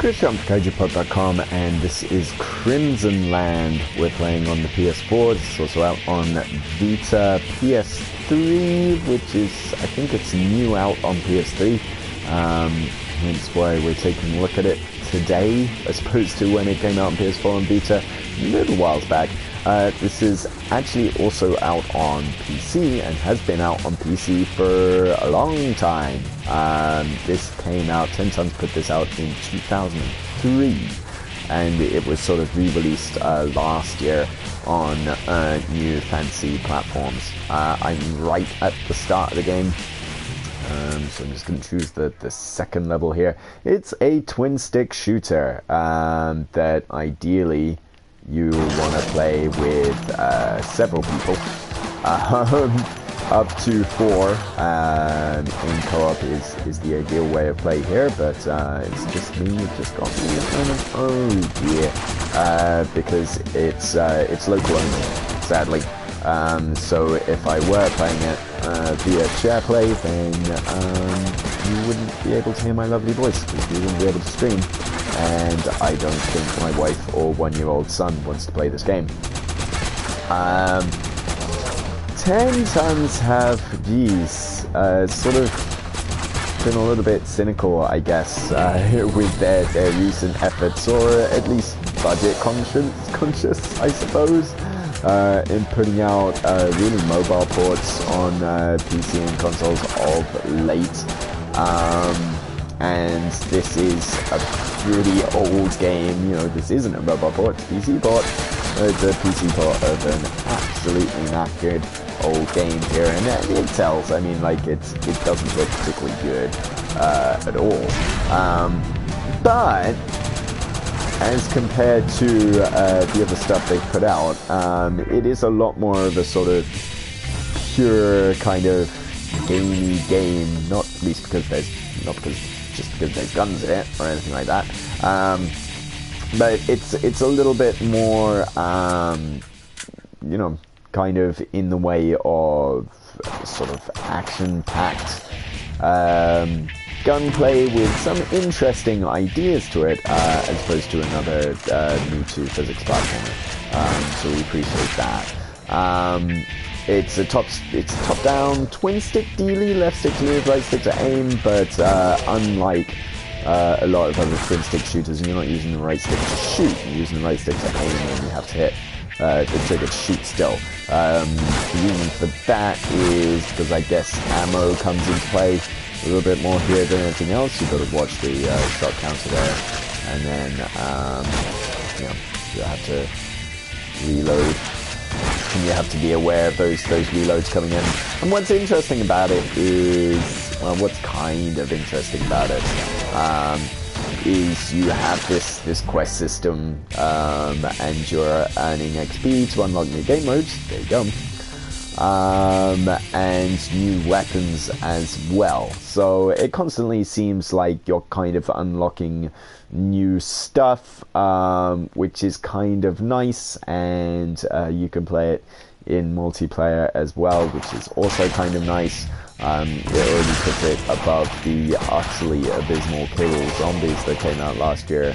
Christian from KaijuPod.com, and this is Crimsonland. We're playing on the PS4. This is also out on Vita, PS3, which is, I think it's new out on PS3. Hence why we're taking a look at it today, as opposed to when it came out on PS4 and Vita a little whiles back. This is actually also out on PC and has been out on PC for a long time. This came out, 10 Tons put this out in 2003, and it was sort of re-released last year on new fancy platforms. I'm right at the start of the game, so I'm just going to choose the second level here. It's a twin-stick shooter that ideally you want to play with several people, up to 4 in co-op is the ideal way of play here, but it's just me, it just got me at the moment. Oh dear, because it's local only, sadly. So if I were playing it via share play, then you wouldn't be able to hear my lovely voice, because you wouldn't be able to stream. And I don't think my wife or 1-year-old son wants to play this game. 10 Tons have, sort of been a little bit cynical, I guess, with their recent efforts, or at least budget conscious, I suppose, in putting out really mobile ports on PC and consoles of late. And this is a pretty old game. You know, this isn't a mobile port, it's a PC port. It's a PC port of an absolutely knackered old game here, and it tells. I mean, like, it doesn't look particularly good at all. But as compared to the other stuff they've put out, it is a lot more of a sort of pure kind of gamey game, not least because there's guns in it or anything like that. But it's a little bit more, you know, kind of in the way of sort of action-packed gunplay with some interesting ideas to it, as opposed to another Me Too physics platformer. So we appreciate that. It's top-down, twin-stick dealy, left stick to move, right stick to aim, but unlike a lot of other twin-stick shooters, you're not using the right stick to shoot, you're using the right stick to aim, and you have to hit the trigger to shoot still. The reason for that is because I guess ammo comes into play a little bit more here than anything else. You've got to watch the shot counter there, and then you know, you have to reload. And you have to be aware of those reloads coming in. And what's interesting about it is, well, what's kind of interesting about it is you have this quest system, and you're earning XP to unlock new game modes. There you go. And new weapons as well. So it constantly seems like you're kind of unlocking new stuff, which is kind of nice, and you can play it in multiplayer as well, which is also kind of nice. It already puts it above the utterly abysmal Kill Zombies that came out last year.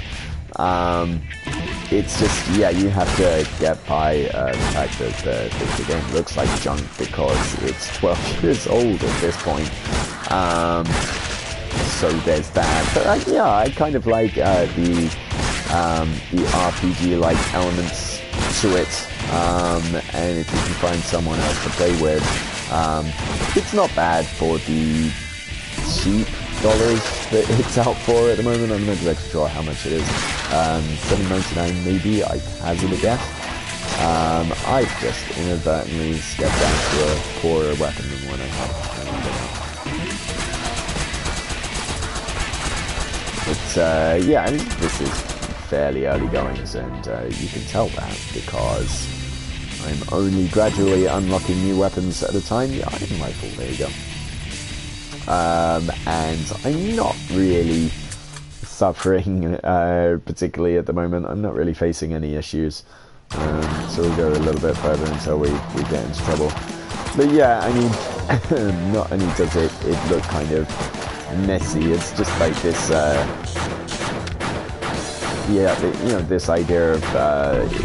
It's just, yeah, you have to get by the fact that the game looks like junk because it's 12 years old at this point. So there's that. But yeah, I kind of like the RPG-like elements to it. And if you can find someone else to play with, it's not bad for the cheap dollars that it's out for at the moment. I'm not exactly sure how much it is. $7.99 maybe, I hazard a guess. I've just inadvertently stepped down to a poorer weapon than one I had. But yeah, I mean, this is fairly early goings, and you can tell that because I'm only gradually unlocking new weapons at a time. The iron rifle, there you go. And I'm not really suffering particularly at the moment. I'm not really facing any issues. So we'll go a little bit further until we get into trouble. But yeah, I mean, not only does it look kind of messy, it's just like this this idea of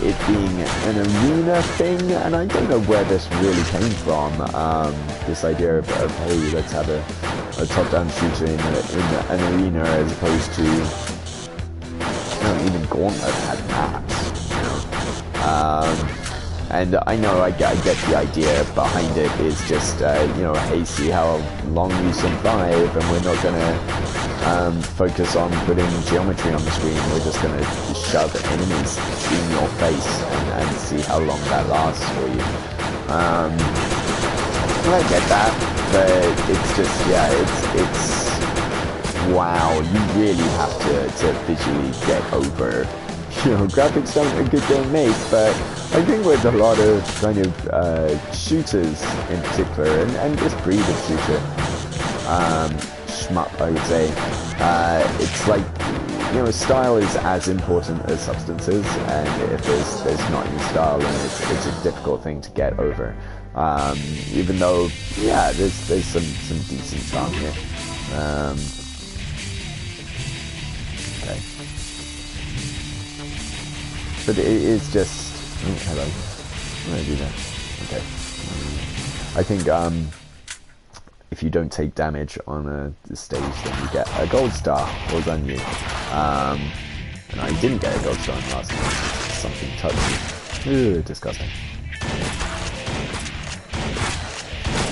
it being an arena thing, and I don't know where this really came from. This idea of hey, let's have a top-down shooter in an arena as opposed to even Gauntlet had maps. And I know I get the idea behind it is just hey, see how long you survive, and we're not gonna focus on putting geometry on the screen. We're just gonna shove enemies in your face and see how long that lasts for you. I get that, but it's just it's wow. You really have to visually get over. Graphics don't a good game make, but I think with a lot of kind of shooters in particular, and this breed of shooter, shmup, I would say, it's like, style is as important as substances, and if there's not any style, then it's a difficult thing to get over. Even though, there's some decent charm here. Okay. But it is just... Oh, hello. I'm going to do that. Okay. I think if you don't take damage on a stage, then you get a gold star. Well done, you. And I didn't get a gold star in the last one. Something touched me. Ooh, disgusting.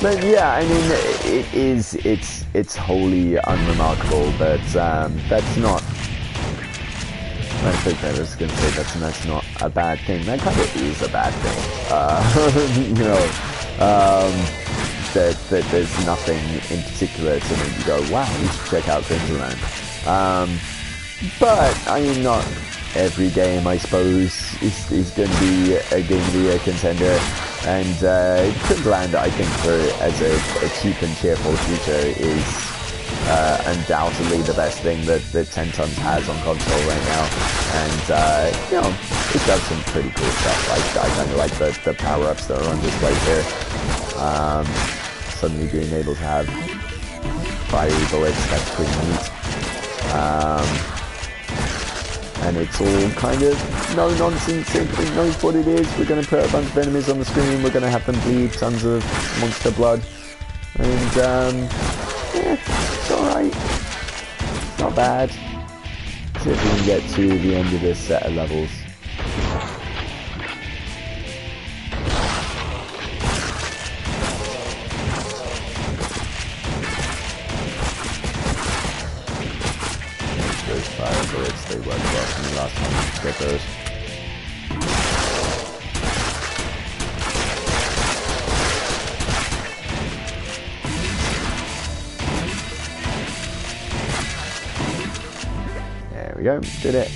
But yeah, I mean, it's wholly unremarkable, but that's not... I think I was going to say that's not a bad thing. That kind of is a bad thing. That there's nothing in particular to make you go, wow, you should check out Crimsonland. But, I mean, not every game, I suppose, is going to be a Game of the Year contender. And Crimsonland, I think, as a cheap and cheerful shooter, is undoubtedly the best thing that 10 Tons has on console right now, and it does some pretty cool stuff. I kind of like the power-ups that are on display here. Suddenly being able to have fiery bullets, that's pretty neat. And it's all kind of no nonsense. It knows what it is. We're going to put a bunch of enemies on the screen. We're going to have them bleed tons of monster blood, and it's alright. Not bad. See if we can get to the end of this set of levels. Those fire bullets, they worked well from the last time. Get those. There we go, did it.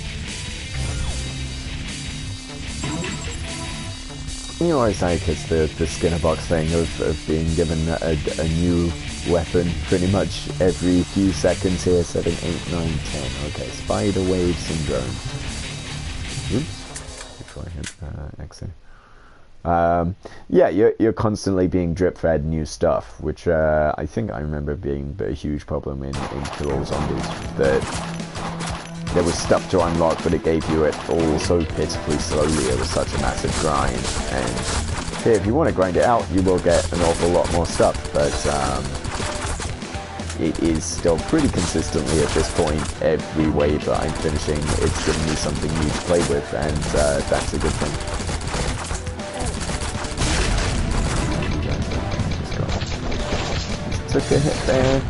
You always like it's the Skinner box thing of being given a new weapon pretty much every few seconds here. 7, 8, 9, 10. Okay, Spider Wave Syndrome. Oops. Before I hit exit. Yeah, you're constantly being drip-fed new stuff, which I think I remember being a huge problem in Kill All Zombies. That there was stuff to unlock, but it gave you it all so pitifully slowly. It was such a massive grind. And hey, if you want to grind it out, you will get an awful lot more stuff. But it is still pretty consistently at this point. Every wave that I'm finishing, it's giving me something new to play with, and that's a good thing. Took a hit there.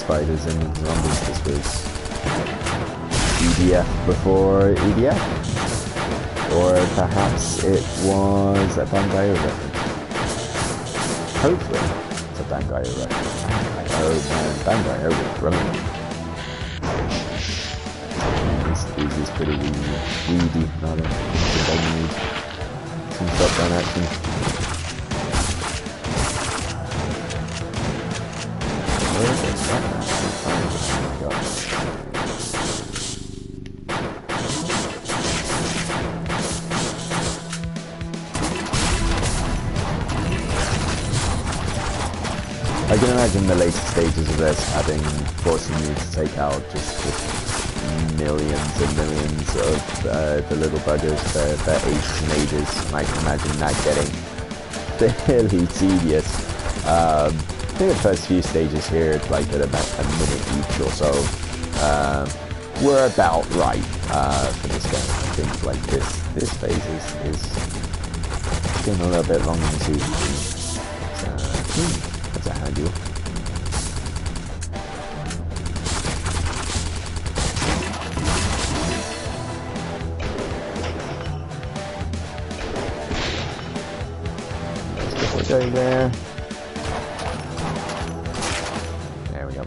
Spiders and zombies. This was EDF before EDF, or perhaps it was a Bangai reference. Hopefully it's a Bangai reference. Oh man, Bangai was brilliant. This is pretty weedy, not a big need. Some shotgun action. can imagine the later stages of this forcing you to take out just millions and millions of the little buggers, the ages and ages. I can imagine that getting fairly tedious. I think the first few stages here, like at about a minute each or so, were about right for this game. I think like this phase is getting a little bit long in the tooth. That's a handle. Let's go there. There we go.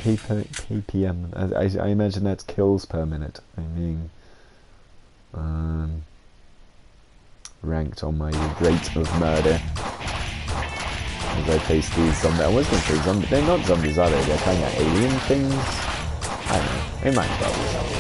KPM. I imagine that's kills per minute. I mean, ranked on my rate of murder as I face these zombies. I was going to say zombies. They're not zombies, are they? They're kind of alien things. I don't know. They might as well be zombies.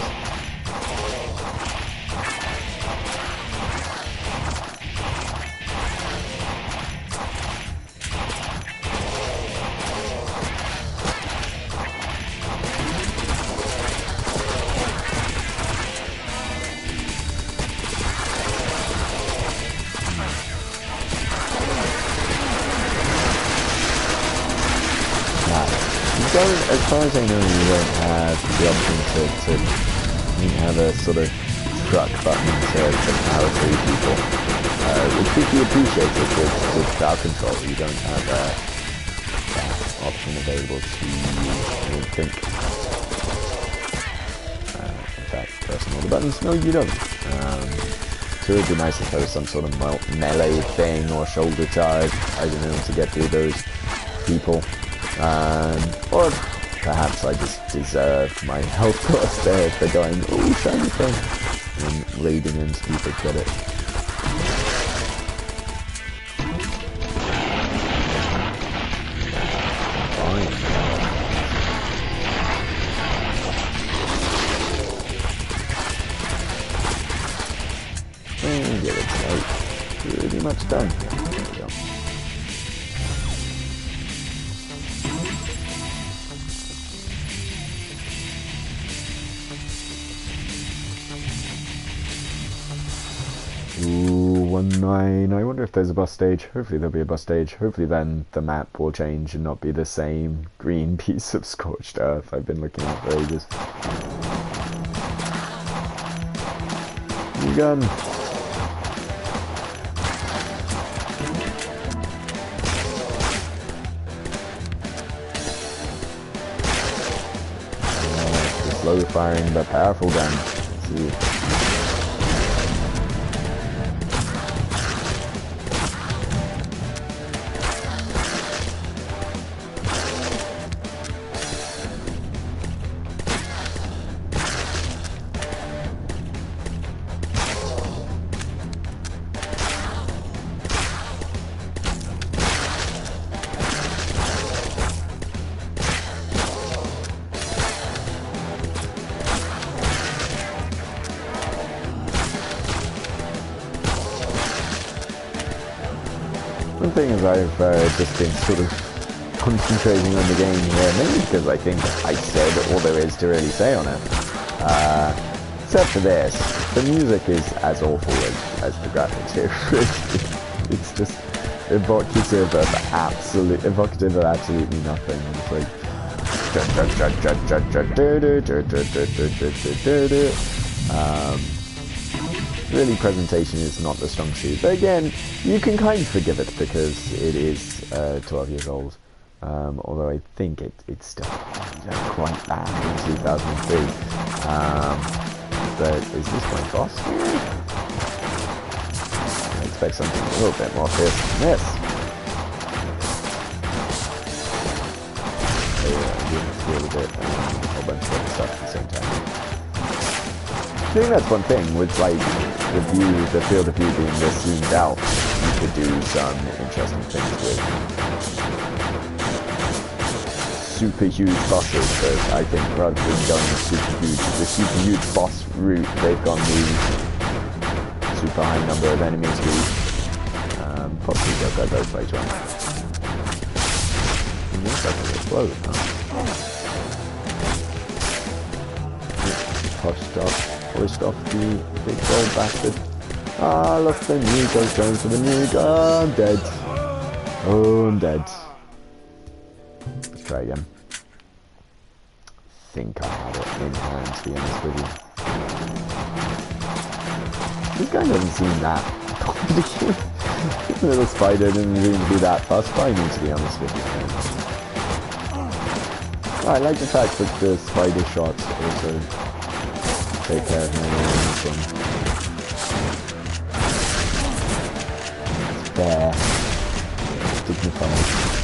As far as I know, you don't have the option to have a sort of truck button to power through people, which would be appreciated with crowd control. You don't have that option available to you, I don't think. In fact, pressing all the buttons, no you don't. So it would be nice if there was some sort of melee thing or shoulder charge, I don't know, to get through those people. Or perhaps I just deserve my health cost there for going, oh, shiny thing, and raiding into people to get it. Fine. And yeah, it's like pretty much done. There we go. Ooh, 1-9. I wonder if there's a boss stage. Hopefully there'll be a boss stage. Hopefully then the map will change and not be the same green piece of scorched earth I've been looking at for ages. You gun. Slow firing but powerful gun. Let's see. One thing is I've just been sort of concentrating on the game here, mainly because I think I said all there is to really say on it. Except for this, the music is as awful as the graphics here. It's just evocative of absolutely nothing. It's like really, presentation is not the strong suit, but again, you can kind of forgive it because it is 12 years old. Although I think it's still quite bad in 2003. But is this my boss here? I expect something a little bit more fierce than this. So yeah, I'm doing this really bit and a whole bunch of other stuff at the same time. I think that's one thing with like the field of view being this zoomed out, you could do some interesting things with super huge bosses, but I think rather than going the super huge boss route, they've gone the super high number of enemies route. Probably they'll go both later on. It looks like it's exploded, huh? Pushed off the big old bastard. Ah, lost the nuke, I was going for the nuke. Oh, I'm dead. Oh, I'm dead. Let's try again. I think I have it in hand, to be honest with you. This guy doesn't seem that complicated. This little spider didn't seem to be that fast by me, to be honest with you. Oh, I like the fact that the spider shots also take care of me in this one. It's fair. It's dignified.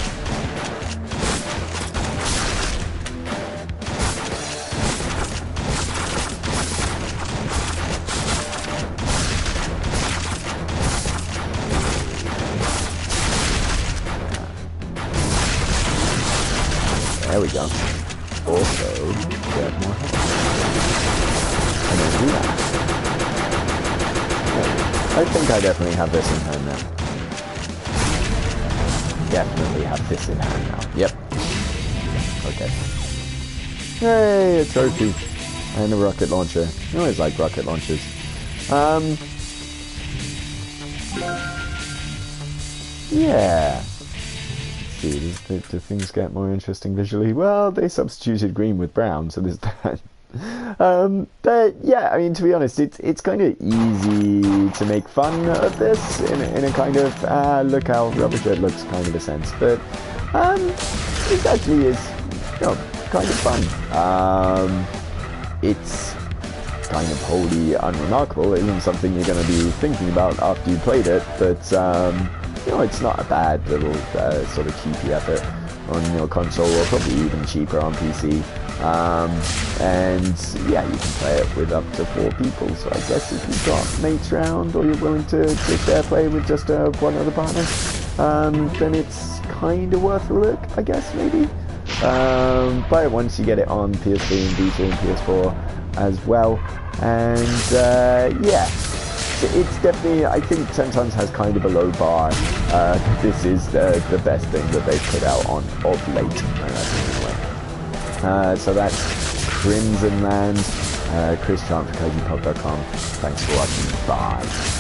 There we go. Also, get more health. And then do that. Yeah. I think I definitely have this in hand now. Definitely have this in hand now. Yep. Okay. Hey, a trophy. And a rocket launcher. I always like rocket launchers. Yeah. See, do things get more interesting visually? Well, they substituted green with brown, so there's that. But yeah, I mean, to be honest, it's kind of easy to make fun of this in a kind of look how rubbish it looks kind of a sense. But it actually is, you know, kind of fun. It's kind of wholly unremarkable. It isn't something you're going to be thinking about after you played it, but you know, it's not a bad little sort of cheapy effort on your console, or probably even cheaper on PC. And yeah, you can play it with up to 4 people. So I guess if you've got mates around, or you're willing to share play with just one other partner, then it's kind of worth a look, I guess, maybe. But once you get it on PS3 and Vita and PS4 as well, and yeah. It's definitely, I think, sometimes has kind of a low bar. This is the best thing that they've put out on of late, anyway. So that's Crimsonland. Chris Chan for CozyPop.com. Thanks for watching. Bye.